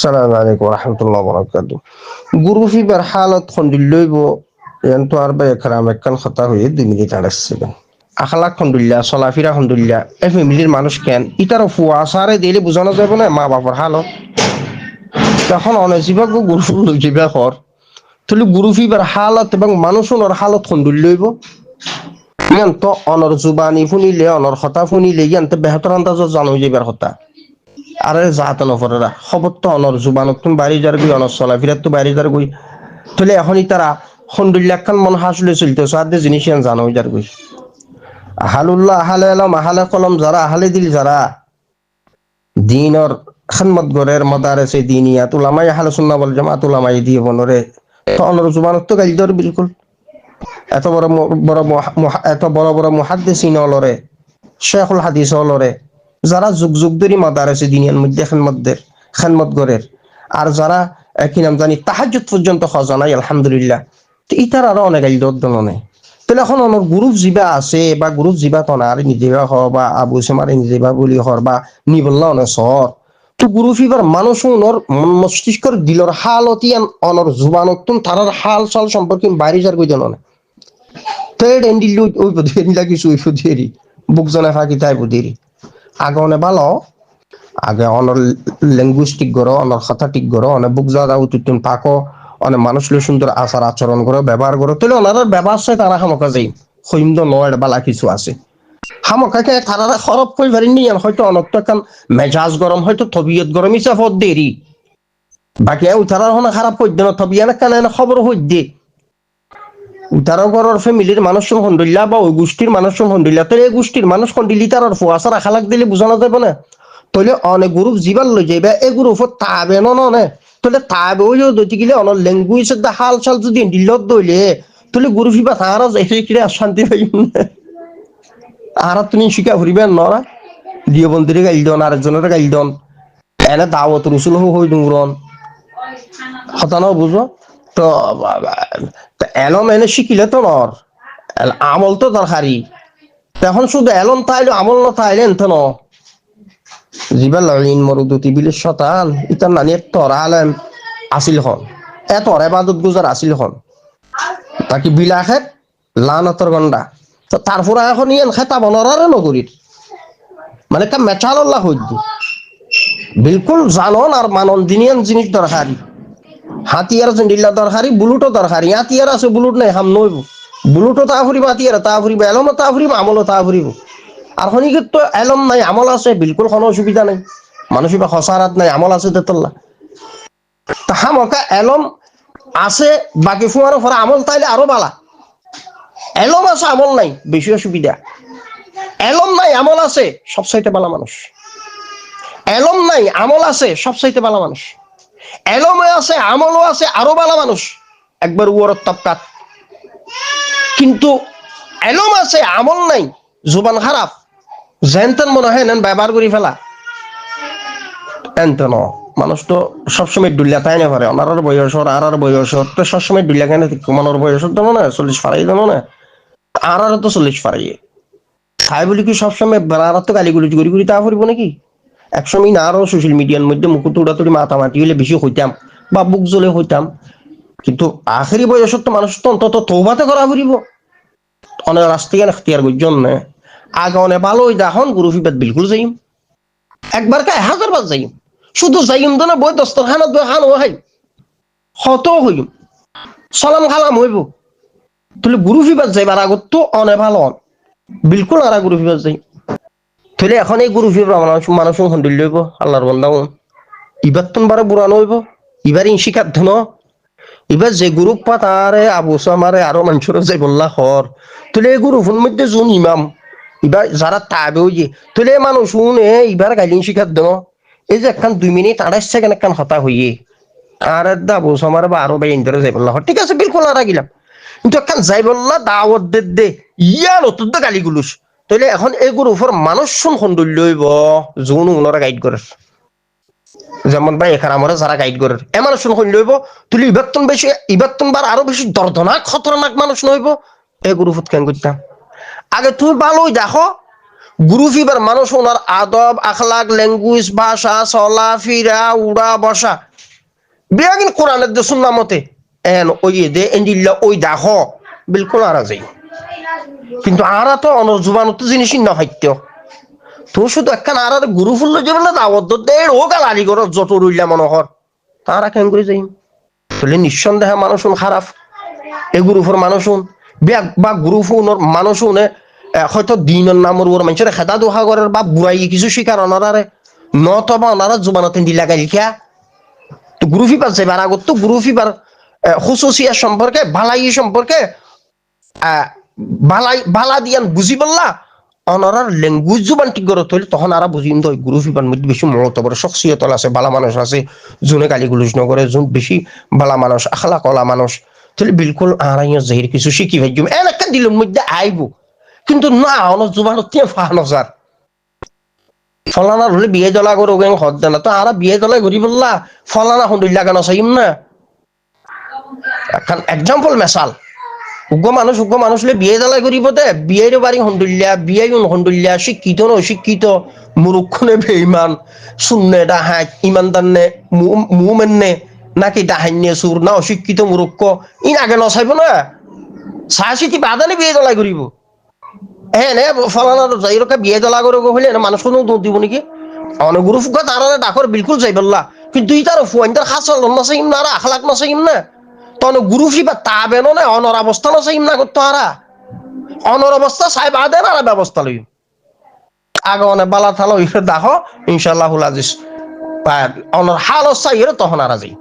السلام عليكم ورحمة الله وبركاته. Guru fi berhalat kondilloybo yanto arba ekram ekkan khata হয়ে 2 minute আড়াইছিলেন আখলাক খন্ডুল্লাহ চলাফিরা খন্ডুল্লাহ এই ফ্যামিলির মানুষ কেন ইতার ফুয়া সারে দিলে বোঝানো যাবে না মা বাবার হালত তখন অনেজিবা গুরু লইজিবা কর তুলি গুরু ফিবার হালত এবং মানুষের হালত খন্ডুল্লইব ইয়ান তো অনর জুবানি শুনিলে অনর কথা শুনিলে ইয়ান তো বেহতর আন্দাজ জানো যাবার কথা আরে জাত নফরেরা খবর তো অনর জুবানত তুমি বাড়ি যার গই অনর চলাফিরাত তো বাড়ি যার গই তুলে এখনই তারা খন্ডুল্লাহ খান মন হাসলে চলতেছে আদে জিনিস জানো যার গই আহালুল্লাহ আহালে আলম আহালে কলম যারা আহালে দিল যারা দিনর খেদমত গরের মাদারেসে দিনিয়াত উলামায়ে আহলে সুন্নাহ ওয়াল জামাত উলামায়ে দিয়ে বনরে তো অনর জুবানত তো গাইদর বিলকুল এত বড় বড় এত বড় বড় মুহাদ্দিসিন অলরে শেখুল হাদিস অলরে যারা যুগ যুগ ধরে মাদারেসে দিনিয়ার মধ্যে খেদমত গরের আর যারা কি নাম জানি তাহাজ্জুদ পর্যন্ত খজানাই আলহামদুলিল্লাহ তো ইতার আরো অনেক গাইদর দলনে তাহলে এখন আমার গ্রুপ জিবা আছে বা গ্রুপ জিবা তনার নিজেবা হ বা আবু সেমারে নিজেবা বলি হর বা নিবল্লা অনে সর তো গ্রুপ ইবার মানুষ ওনর মস্তিষ্কর দিলর হালতিয়ান অনর জুবানতুন তারার হাল চাল সম্পর্কে বাইরে যার কই জানো না তেড এন্ডিল ওই বদেরি লাগি সুই ফুদেরি বুক জনা ফাকি তাই বুদেরি আগনে ভালো আগে অনর লিঙ্গুইস্টিক গরো অনর কথা ঠিক গরো অনে বুক জাদা উতুতুন পাকো অনেক মানুষ সুন্দর আচার আচরণ করো ব্যবহার করো তাহলে ওনার ব্যবহার চাই তারা হামকা যাই সৈন্য নয় বালা কিছু আছে হামকাকে তারা খরব কই পারিনি হয়তো অনক্ত কান মেজাজ গরম হয়তো তবিয়ত গরম হিসাব দেরি বাকি উঠার হনা খারাপ হইতে না তবিয়ান কান খবর হইতে উঠার ঘরের ফ্যামিলির মানুষ সন্দিল্লা বা ওই গোষ্ঠীর মানুষ সন্দিল্লা তাহলে এই গোষ্ঠীর মানুষ সন্দিল্লি তার ফুয়াশা রাখা লাগ দিলে বোঝানো যাবে না তাহলে অনেক গ্রুপ জীবান লই যাইবা এই গ্রুপত তাবে না তাহলে তাবে ওই দইতে গেলে অনেক ল্যাঙ্গুয়েজের দা হাল চাল যদি ডিলত দইলে তাহলে গ্রুপ হিবা তাহারা এসে শান্তি পাইব না আর তুমি শিকা ফুরিবেন নরা দিয়ে বন্ধুরে গাইল দন আরেকজনের গাইল দন এনে দাওয়াত রসুল হই দুরন হতানো বুঝো তো এলম এনে শিখিলে তো নর আমল তো দরকারি এখন শুধু এলম তাইলে আমল না তাইলে এনতো ন জিবাল ইন মরুদুতি বিল শতান ইতার নানি তোর আলেম আসিল হন এত ইবাদত গুজার আসিল হন তাকি বিলাখে লানতর গন্ডা তো তারপরে এখন ইয়ান খেতা বনরারে নগরীর মানে কা মেচাল আল্লাহ হইদ বিলকুল জানন আর মানন দিনিয়ান জিনিস দরকারি হাতিয়ার জিন্দিল্লা দরকারি বুলুটও দরকারি হাতিয়ার আছে বুলুট নাই হাম নইব বুলুটও তা ফুরিব হাতিয়ার তা ফুরিব এলমও তা ফুরিব আমলও তা ফুরিব আর খনিকের তো এলম নাই আমল আছে বিলকুল কোনো অসুবিধা নাই মানুষ বা খসারাত নাই আমল আছে তেতল্লা তাহা মকা এলম আছে বাকি ফুয়ার ফরা আমল তাইলে আরো বালা এলম আছে আমল নাই বেশি অসুবিধা এলম নাই আমল আছে সবচাইতে বালা মানুষ এলম নাই আমল আছে সবচাইতে বালা মানুষ এলমে আছে আমলও আছে আরো বালা মানুষ একবার উয়ারত তপকাত কিন্তু এলম আছে আমল নাই জুবান খারাপ জেনতেন মনে হয় নেন ব্যবহার করি ফেলা এনতেন মানুষ তো সবসময় ডুলিয়া তাই না পারে ওনার বয়সর আর বয়সর তো সবসময় ডুলিয়া কেন মানোর বয়সর দেবো না 40 ফারাই দেবো না আর তো 40 ফারাইয়ে তাই বলি কি সবসময় বেড়ার তো গালিগুলি করি তা ফুরিব নাকি একসময় না আরো সোশ্যাল মিডিয়ার মধ্যে মুকুট উড়াতুড়ি মাতামাতি হইলে বেশি হইতাম বা বুক জ্বলে হইতাম কিন্তু আখেরি বয়সর তো মানুষ তো অন্তত তৌবাতে করা ফুরিব অনেক রাস্তায় এখতিয়ার করছেন না আগে অনেক ভালোই দেখুন গুরু ফিবাদ বিলকুল যাইম একবার কা 1000 বার যাইম শুধু যাইম তো না বই দস্তরখানত বই খান হাই হত হইম সালাম খালাম হইব তাহলে গুরু ফিবাদ যাইবার আগত তো অনেক ভালো বিলকুল আর গুরু ফিবাদ যাই তাহলে এখন এই গুরু ফিবাদ মানুষ হন্দিল লইব আল্লাহর বান্দা ইবার তুন বারে বুড়ানো হইব এবার শিখার ধন এবার যে গ্রুপ পাতারে আবু সামারে আরো মানুষের যাই বললা হর তাহলে এই গ্রুপের মধ্যে যোন ইমাম এবার যারা তাবে ওই যে তাহলে মানুষ শুনে এবার গাইলিন শিখার দেন এই যে একখান 2 মিনিট 28 সেকেন্ড একখান হতা হইয়ে আর আবু সামারে বা আরো ভাই ইন্দরে যাই বললা হর ঠিক আছে বিলকুল আর গেলাম কিন্তু একখান যাই বললা দাওয়াত দে ইয়ার অত গালিগুলুস তাহলে এখন এই গ্রুপের মানুষ শুন সৌন্দর্য হইব যোন ওনারা গাইড করে যেমন ভাই এখানে আমরা যারা গাইড করে এ মানুষ শুন লইব তুলি ইবাত্তন বার আরো বেশি দর্দনাক খতরনাক মানুষ নইব এই গ্রুপত কেন করতাম আগে তুমি ভালোই দেখো গ্রুপ এবার মানুষ ওনার আদব আখলাক ল্যাঙ্গুয়েজ ভাষা চলা ফিরা উড়া বসা বিয়া কিন্তু কোরআনের দে সুন্নাহ মতে এন ওই দে এন্ডিল্লা ওই দাহ বিলকুল আরা যাই কিন্তু আরা তো অনর জুবানত জিনিস না হইত্য তো শুধু একখান আর গুরু ফুল্ল যাবে দাওয়াত দেড় ও গাল আলি ঘর যত রইলা মনোহর তারা কেন করে যাই তাহলে নিঃসন্দেহে মানুষ খারাপ এ গুরুফর মানুষ বা গুরুফুনের মানুষ হয়তো দিনের নামর ওর মানুষের খেদা দোহা করার বা বুড়াই কিছু শিকার অনারে নতবা অনারা জুবানতে দিলা গাইল খেয়া তো গুরু ফিবার যাইবার আগত তো গুরু ফিবার খুশুসিয়া সম্পর্কে ভালাই সম্পর্কে ভালাই ভালা দিয়ান বুঝি বললা অনারার ল্যাঙ্গুয়েজ জুবান ঠিক করে তৈরি তখন আরা বুঝিম তো গুরু ফিবার মধ্যে বেশি মহত্বর শখসিয়তল আছে বালা মানুষ আছে জোনে গালি গুলুজ নগরে যোন বেশি বালা মানুষ আখলা কলা মানুষ তাহলে বিলকুল আড়াইয় জাহির কিছু শিখি ভাই এন একটা দিলের মধ্যে আইব কিন্তু না অনর জুবান ফাহানো স্যার ফলানা হলে বিয়ে জ্বলা করে ওকে হদ না তো আরা বিয়ে জ্বলাই ঘুরি বললা ফলানা হন্ডুল লাগানো চাইম না এখন এক্সাম্পল মেসাল উগ্র মানুষ বিয়ে জ্বালাই করিব দে বিয়ের বাড়ি হন্ডুল্লা বিয়ে হন্ডুল্লা শিক্ষিত ন অশিক্ষিত মুরুক্ষ নে বেইমান শূন্যে ডাহাই ইমানদার নে মুমেন নে নাকি ডাহাইনে সুর না অশিক্ষিত মুরুক্ষ ইন আগে নচাইব না চাহ চিঠি বাদালে বিয়ে জ্বালাই করিব হ্যাঁ নে ফলানার যাইরকা বিয়ে জ্বালা করে হইলে মানুষ কোনো দোষ দিব নাকি অনেক গুরু ফুকা তার ডাকর বিলকুল যাইবল্লা কিন্তু ই তার ফুয়াইন তার খাস নাচাইম না আর আখলাক নাচাইম না তখন গুরু ফিবা তা বেনো না অনর অবস্থা নাচাইম না করতো আরা অনর অবস্থা চাই বাদে না ব্যবস্থা লই আগে অনেক বালা থালো ইফের দেখো ইনশাল্লাহ আজিজ অনর হাল চাই তখন আরা যাই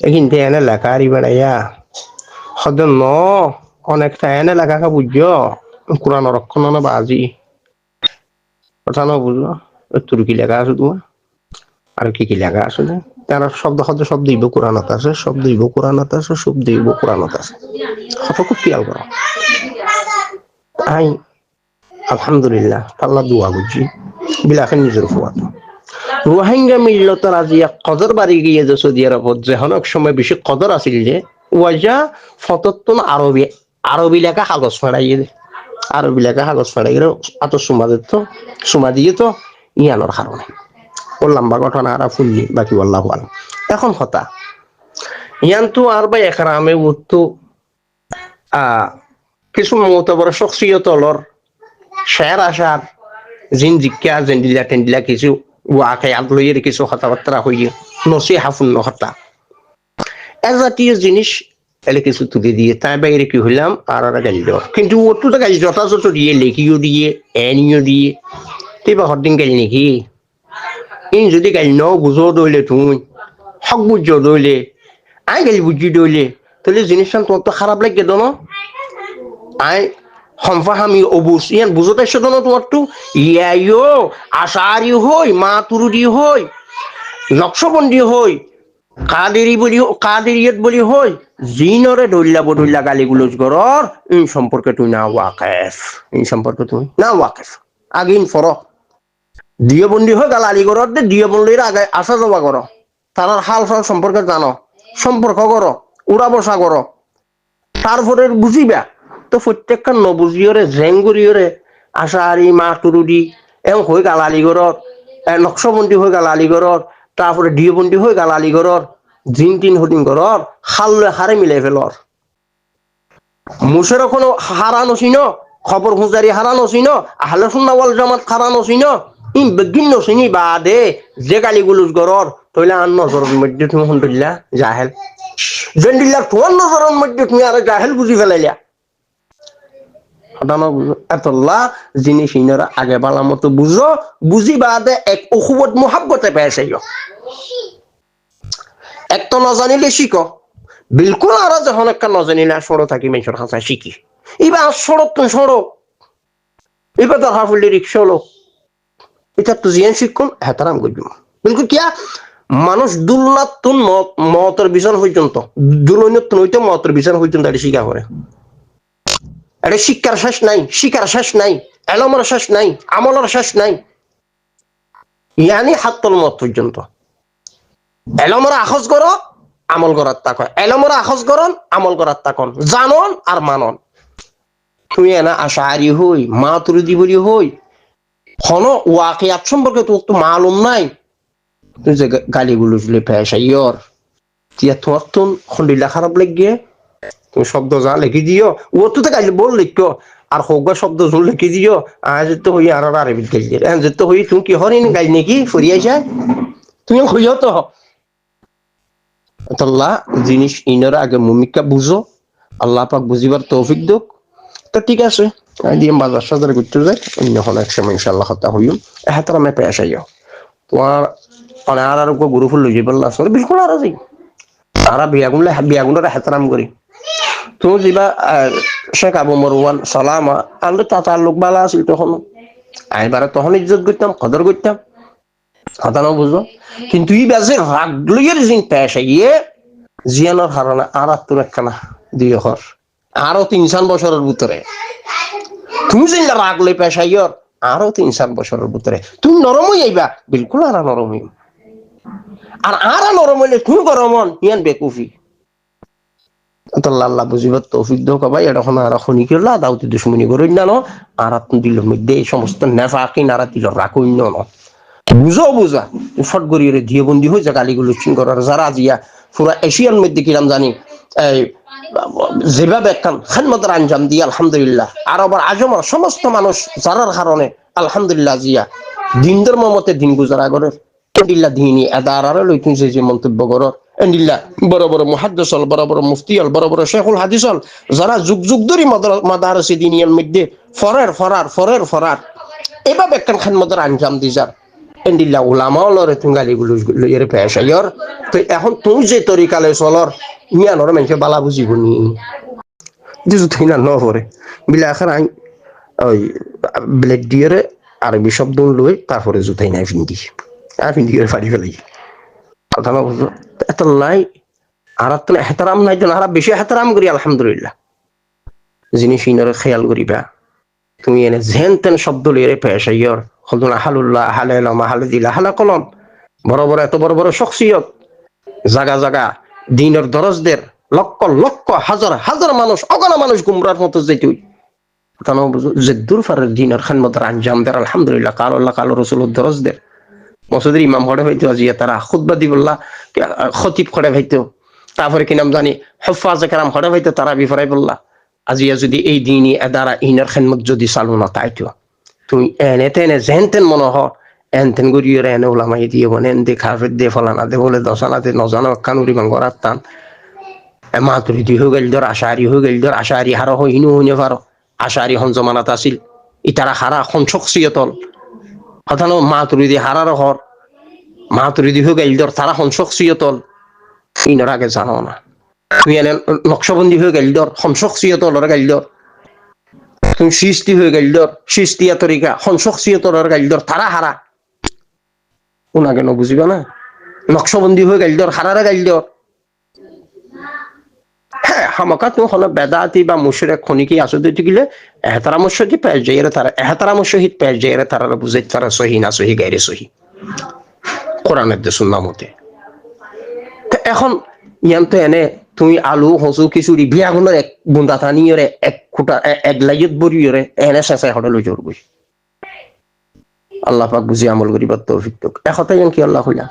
কিন্তু এনে লেখা আরি বেড়াইয়া সদ ন অনেকটা এনে লেখা বুঝছো কোরআন রক্ষণ না বাজি কথা ন বুঝলো তুর্কি লেখা আছে তোমার আর কি লেখা আছে না তারা শব্দ শব্দ ইব কোরআনত আছে শব্দ ইব কোরআনত আছে শব্দ ইব কোরআনত আছে কত খুব খেয়াল করো আই আলহামদুলিল্লাহ আল্লাহ দোয়া বুঝছি বিলাকে নিজের ফুয়াত রোহিঙ্গা মিল্লতর আজি কদর বাড়ি গিয়ে যে সৌদি আরবত যে অনেক সময় বেশি কদর আছিল যে ওয়াজা ফতত্তন আরবি লেখা কাগজ ফাড়াইয়ে দে আরবি লেখা কাগজ ফাড়াইয়ে এত সুমা দিয়ে তো ইয়ানোর কারণে ও লম্বা ঘটনা আর ফুললি বাকি আল্লাহ আলম এখন কথা ইয়ান্তু আর বা একরামে উত্তু কিছু মতবর শখসিয়তলর শের আসার জিন জিজ্ঞা জেন্ডিলা টেন্ডিলা কিছু ওয়াকে আদলইয়ের কিছু কথাবার্তা হইয়ে নসি হাফুন হতা এজাতীয় জিনিস এলে কিছু তুলে দিয়ে তাই বাইরে কি হইলাম আর গালি দেওয়া কিন্তু ওটু তো গালি যথাযথ দিয়ে লেখিও দিয়ে এনিও দিয়ে তুই বা হরদিন গালি নাকি ইন যদি গালি ন বুঝো দইলে তুই হক বুঝো দইলে আই গালি বুঝি দইলে তাহলে জিনিসটা তোমার তো খারাপ লাগে দন আই হমফাহামি অবুস ইয়ান বুঝতে এসে দন তোমার তো ইয়াইও আশারি হই মা তুরুদি হই নকশবন্দি হই কাদেরিয়ত বলি হই জিনরে দইল্লা গালিগুলোজ গরর ইন সম্পর্কে তুই না ওয়াকেফ আগে ইন ফর দিয় বন্দি হয়ে গেল আলিগড়ত দে দিয় বন্দির আগে আসা যাওয়া করো তার হাল ফাল সম্পর্কে জানো সম্পর্ক করো উড়া বসা করো তারপরে বুঝিবা তো প্রত্যেকটা নবুজিয়রে জেঙ্গুরিয়রে আশাহারি মা তুরুদি এম হয়ে গেল আলিগড়ত নকশবন্দি হয়ে গেল আলিগড়ত তারপরে দিয় বন্দি হয়ে গেল আলিগড়ত জিন টিন হদিন ঘরর খাল্লে হারে মিলাই ফেলর মুসের কোনো হারানো ছিল খবর হুঁজারি হারানো ছিল আহলে সুন্নাহ ওয়াল জামাত হারানো ছিল ইন বেগিন নসিনি বাদে যে গালিগুলোজ গরর তইলে আন নজরের মধ্যে তুমি হন্ডুল্লাহ জাহেল জেন্ডিল্লাহ তোমার নজরের মধ্যে তুমি আর জাহেল বুঝি ফেলাইলা হঠানো বুঝো এতল্লা জিনিস ইনারা আগে বালা মতো বুঝো বুঝি বাদে এক অখুবত মোহাব্বতে পেয়েছে এক তো নজানিলে শিখো বিলকুল আর যখন একটা নজানিলে সরো থাকি মেশর হাসা শিখি এবার সড়ক তো সড়ক এবার তো হাফুলি রিক্সা হলো এটা তো জিয়ান শিক্ষণ হেতারাম করবি বিলকুল কিয়া মানুষ দুল্লাতুন মতের বিচার পর্যন্ত দুলনতুন হইতে মতের বিচার পর্যন্ত এটা শিখা করে এটা শিক্ষার শেষ নাই এলমের শেষ নাই আমলের শেষ নাই ইয়ানি হাত্তল মত পর্যন্ত এলমরা আখজ করো আমল করার তাক এলমরা আখজ করন আমল করার তাকন জানন আর মানন তুই এনা আশাহারি হই মা তুরুদি বলি হই হন ওয়াকিয়াত সম্পর্কে তোর তো মালুম নাই তুই যে গালি গুলো পেশা ইয়র তিয়া তোমার তো খন্ডিলা খারাপ লাগিয়ে তুমি শব্দ যা লিখি দিও ও তো গালি বল লিখো আর হোক শব্দ জোর লিখি দিও আজ তো হই আর আরবিত গাইলি এখন যেতে হই তুমি কি হরিন গাই নাকি ফুরিয়াইছা তুমি হইও তো আল্লাহ জিনিস ইনারা আগে মুমিকা বুঝো আল্লাহ পাক বুঝিবার তৌফিক দোক তো ঠিক আছে দিয়ে বাজার সাজার করতে যাই অন্য কোনো এক সময় ইনশাল্লাহ হতা হইম এহাতারামে পেশ আইও তোমার মানে আর গুরু ফুল লই যাইবার না আসলে বিলকুল আর যাই আর বিয়াগুনরে হেতারাম করি তুমি যিবা শেখ আবু মরওয়ান সালামা আলু তাতার লোক বালা আছিল তখন আইবারে তখন ইজ্জত করতাম কদর করতাম কথা না বুঝো কিন্তু ই বাজে রাগ লইয়ের জিন পেশ আইয়ে জিয়ানোর হারানা আর তোর একখানা দুই হর আরো 3-4 বছরের ভিতরে তুমি যে রাগ লই পেশ আইয়র আরো 3-4 বছরের ভিতরে তুমি নরম হই আইবা বিলকুল আর নরম হই আর নরম হইলে তুমি গরমন ইয়ান বেকুফি আল্লাহ বুঝিবার তৌফিক দাও ভাই এটা এখন আর খনি করলা দাউতি দুশ্মনী করিন না আর তুমি দিল মধ্যে এই সমস্ত নেফাকি নারা দিল রাখুন না বুঝা ফট গড়িয়ে দিয়ে বন্দি হয়ে যা গালিগুলো চিন করার যারা জিয়া পুরা এশিয়ার মধ্যে কিরাম জানি এই যেভাবে একখান খেদমতের আঞ্জাম দিয়ে আলহামদুলিল্লাহ আর আবার আজমর সমস্ত মানুষ যারার কারণে আলহামদুলিল্লাহ জিয়া দিন ধর্ম মতে দিন গুজারা করে এন্ডিল্লা দিনী এদারারে লই তুমি যে মন্তব্য করো এন্ডিল্লা বড় বড় মুহাদ্দিস হল বড় বড় মুফতি হল বড় বড় শেখুল হাদিস হল যারা যুগ যুগ ধরে মাদারসে দিনিয়ার মধ্যে ফরার এভাবে একখান খেদমতের আঞ্জাম দি যার এন্ডিল্লা উলামাও লরে তুমি গালিগুলো লইয়ের পেশ আইয়র তো এখন তুমি যে তরিকালে চলর মিয়ানোর মানুষে বালা বুঝিব নি দিছু তুই না নপরে বিলা এখন আই ওই ব্লেড দিয়ে আরবি শব্দ লই তারপরে জুতাই নাই ফিন্দি করে ফাড়ি ফেলাই কথা না বুঝলো এত লাই আর তো এহতারাম নাই তো আর বেশি এহতারাম করি আলহামদুলিল্লাহ জিনিস ইনারে খেয়াল করিবা তুমি এনে যেন তেন শব্দ লইরে পেশ আইয়র হলুন আহালুল্লাহ আহালাইলাম আহালুদিল্লাহ আহালা কলম বড় বড় এত বড় বড় শখসিয়ত জাগা দিনের দরজদের লক্ষ লক্ষ হাজার হাজার মানুষ অগণা মানুষ গুমরার মতো যেতুই কেন বুঝো যে দূর ফারের দিনের খানমতের আঞ্জাম দের আলহামদুলিল্লাহ কাল আল্লাহ কাল রসুল দরজদের মসজিদের ইমাম হড়ে হইতো আজিয়া তারা খুতবা দিবল্লাহ খতিব করে হইতো তারপরে কি নাম জানি হফাজে কেরাম হড়ে হইতো তারা বিফরাই বললা আজিয়া যদি এই দিনই এদারা ইনার খেদমত যদি চালু না তাইতো তুমি এনে তেনে যেন তেন মনে হ এন তেন গড়িয়ে এনে ওলামাই দিয়ে বনে এন দে খাফের দে ফলানা দে বলে দশানাতে নজানো কানুরি মাঙ্গরার টান মাতুরিদি হয়ে গেল ধর আশাহারি হয়ে গেল ধর আশাহারি হারো হইনু হইনে পারো আশাহারি হন জমানাত আছিল ইতারা হারা খন শখসিয়তল কথা ন মাতুরিদি হারার হর মাতুরিদি হয়ে গেল ধর তারা খন শখসিয়তল ইনার আগে জানো না তুমি এনে নকশবন্দি হয়ে গেল ধর খন শখসিয়তল গেল ধর তুমি সৃষ্টি হয়ে গেল ধর সৃষ্টিয়া তরিকা খন শখসিয়তল গেল ধর তারা হারা উনাকে ন বুঝিবা না নকশবন্দি হয়ে গেল ধর হারারে গেল ধর হ্যাঁ হামাকা তুমি হলো বেদাতি বা মুশরিক খনিকি আসতে গেলে এহতারামের সহিত পেশ যাইরে তারা এহতারামের সহিত পেশ যাইরে তারা বুঝাই তারা সহি না সহি গায়রে সহি কোরআনের দে সুন্নাহ মতে এখন ইয়ান্ত এনে তুমি আলু হসু খিচুড়ি বিয়াগুলোর এক বুন্দা টানিয়রে এক খুঁটা এক লাইত বরিয়রে এনে চেঁচাই হঠাৎ লৈ জোর গই আল্লাহ পাক বুঝি আমল করিবার তৌফিক দিক এখতাই কি আল্লাহ কইলা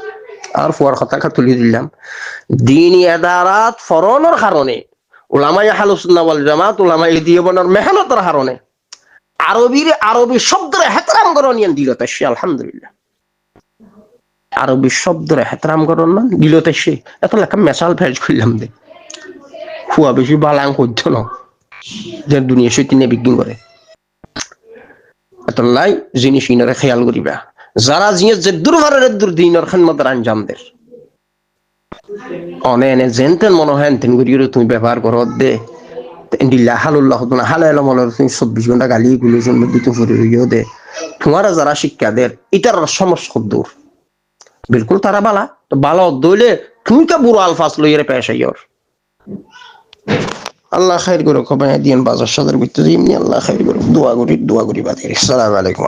আর ফুয়ার কথা তুলি দিলাম দিনী এদারাত ফরনের কারণে উলামায়ে আহলুস সুন্নাহ ওয়াল জামাত উলামায়ে দিওবানের মেহনতের কারণে আরবি শব্দের এহতরাম করনিয়ান দিলত সে আলহামদুলিল্লাহ আরবি শব্দের এহতরাম করন না দিলত সে এত লেখা মেসাল ফেজ করলাম দে ফুয়া বেশি বালাং করত না যে দুনিয়া সত্যি বিজ্ঞান করে এত লাই জিনিস ইনারে খেয়াল করিবা যারা জিয়ে যে দুর্ভারের দিনের খেদমতের আঞ্জাম দের অনে এনে যেনতেন মনে হয় তেন করিয়ে তুমি ব্যবহার করো দে দিল্লাহ হালুল্লাহ না হালাইলাম তুমি 24 ঘন্টা গালি গুলোর মধ্যে তুমি ফুরিয়ে দে তোমার যারা শিক্ষা দের এটার সমস্যা দূর বিলকুল তারা বালা তো বালা দইলে তুমি কা বুড়ো আলফাজ লইরে পেশ আইয়র আল্লাহ খাইর করো কবাই দিন বাজার সাদার ভিতরে এমনি আল্লাহ খাইর করো দোয়া করি বাদের আসসালামু আলাইকুম।